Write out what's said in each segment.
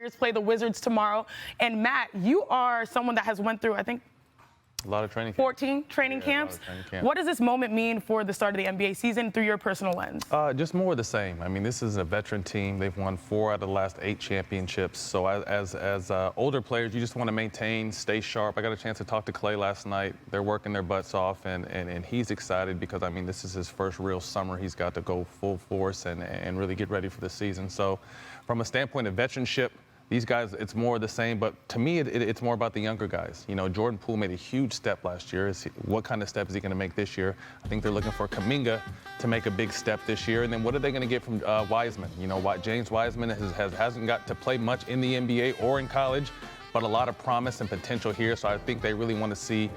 Warriors play the Wizards tomorrow. And Matt, you are someone that has went through, I think, a lot of training camps. 14 training camps. What does this moment mean for the start of the NBA season through your personal lens? Just more of the same. I mean, this is a veteran team. They've won 4 out of the last 8 championships. So as older players, you just want to maintain, stay sharp. I got a chance to talk to Clay last night. They're working their butts off, and he's excited because, I mean, this is his first real summer. He's got to go full force and really get ready for the season. So from a standpoint of veteranship, these guys, it's more of the same, but to me, it's more about the younger guys. You know, Jordan Poole made a huge step last year. What kind of step is he going to make this year? I think they're looking for Kuminga to make a big step this year. And then what are they going to get from Wiseman? You know, James Wiseman hasn't got to play much in the NBA or in college, but a lot of promise and potential here. So I think they really want to see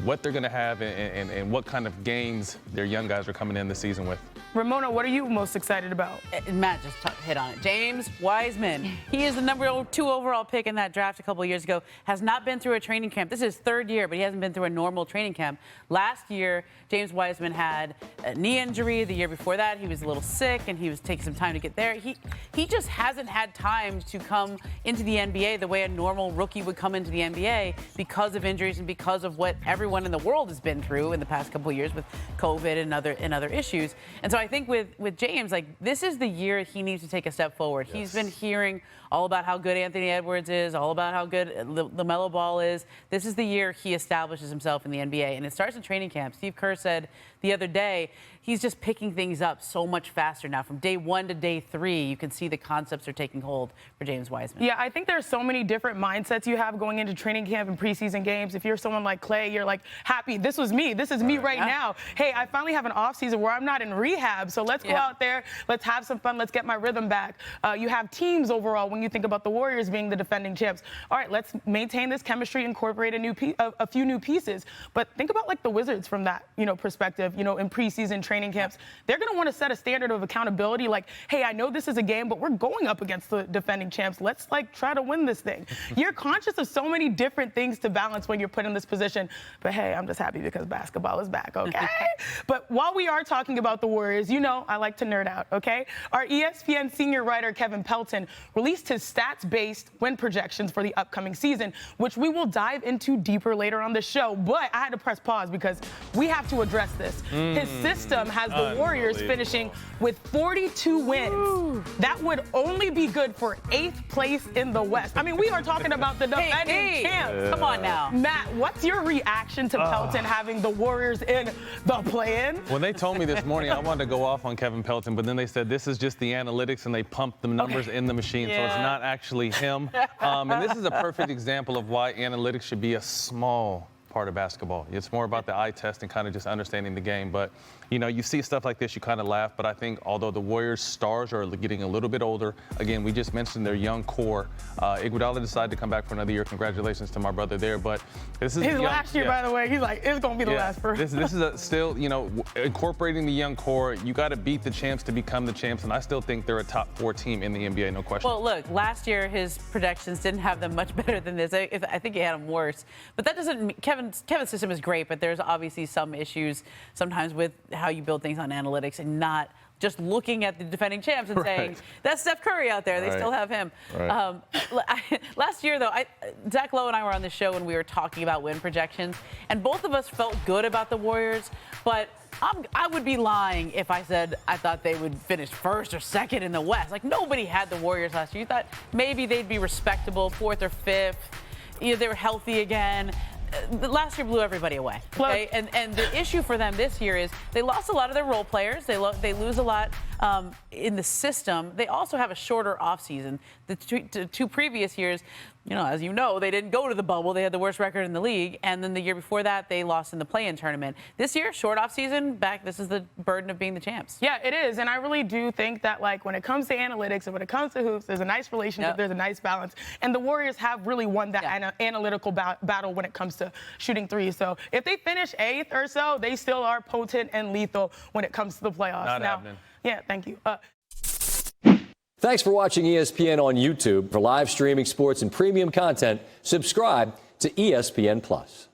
what they're going to have and what kind of gains their young guys are coming in the season with. Ramona, what are you most excited about? Matt just hit on it. James Wiseman. He is the number 2 overall pick in that draft a couple of years ago. Has not been through a training camp. This is his 3rd year, but he hasn't been through a normal training camp. Last year, James Wiseman had a knee injury. The year before that, he was a little sick, and he was taking some time to get there. He just hasn't had time to come into the NBA the way a normal rookie would come into the NBA because of injuries and because of what everyone in the world has been through in the past couple of years with COVID and other issues. And so I think with James, like, this is the year he needs to take a step forward. Yes. He's been hearing all about how good Anthony Edwards is, all about how good LaMelo Ball is. This is the year he establishes himself in the NBA, and it starts in training camp. Steve Kerr said the other day, he's just picking things up so much faster now. From day 1 to day 3, you can see the concepts are taking hold for James Wiseman. Yeah, I think there's so many different mindsets you have going into training camp and preseason games. If you're someone like Clay, you're like, happy, this was me. This is me right now. Hey, I finally have an offseason where I'm not in rehab, so let's go out there. Let's have some fun. Let's get my rhythm back. You have teams overall when you think about the Warriors being the defending champs. All right, let's maintain this chemistry, incorporate a few new pieces. But think about, like, the Wizards from that, perspective, in preseason training camps. They're going to want to set a standard of accountability, like, hey, I know this is a game, but we're going up against the defending champs. Let's, like, try to win this thing. You're conscious of so many different things to balance when you're put in this position. But, hey, I'm just happy because basketball is back, okay? But while we are talking about the Warriors, I like to nerd out, okay? Our ESPN senior writer, Kevin Pelton, released his stats-based win projections for the upcoming season, which we will dive into deeper later on the show. But I had to press pause because we have to address this. His system has the Warriors finishing with 42 wins. That would only be good for 8th place in the West. I mean, we are talking about the defending champs. Come on now. Matt, what's your reaction to Pelton having the Warriors in the play-in? When they told me this morning, I wanted to go off on Kevin Pelton, but then they said this is just the analytics and they pumped the numbers in the machine, so it's not actually him. And this is a perfect example of why analytics should be a small part of basketball. It's more about the eye test and kind of just understanding the game. But, you see stuff like this, you kind of laugh. But I think although the Warriors' stars are getting a little bit older, again, we just mentioned their young core. Iguodala decided to come back for another year. Congratulations to my brother there. But this is his last year, by the way. He's like, it's going to be the last for This is still, incorporating the young core. You got to beat the champs to become the champs. And I still think they're a top 4 team in the NBA, no question. Well, look, last year his projections didn't have them much better than this. I think he had them worse. But that doesn't mean Kevin's system is great, but there's obviously some issues sometimes with how you build things on analytics and not just looking at the defending champs and saying, that's Steph Curry out there. They still have him. Last year, though, Zach Lowe and I were on the show and we were talking about win projections, and both of us felt good about the Warriors, but I would be lying if I said I thought they would finish 1st or 2nd in the West. Like, nobody had the Warriors last year. You thought maybe they'd be respectable, 4th or 5th. They were healthy again. Last year blew everybody away. Okay? And the issue for them this year is they lost a lot of their role players. They lose a lot in the system. They also have a shorter offseason. The two previous years, as you know, they didn't go to the bubble. They had the worst record in the league. And then the year before that, they lost in the play-in tournament. This year, short offseason, this is the burden of being the champs. Yeah, it is. And I really do think that, like, when it comes to analytics and when it comes to hoops, there's a nice relationship, there's a nice balance. And the Warriors have really won that analytical battle when it comes to shooting threes. So if they finish 8th or so, they still are potent and lethal when it comes to the playoffs. Not happening. Yeah, thank you. Thanks for watching ESPN on YouTube. For live streaming sports and premium content, subscribe to ESPN+.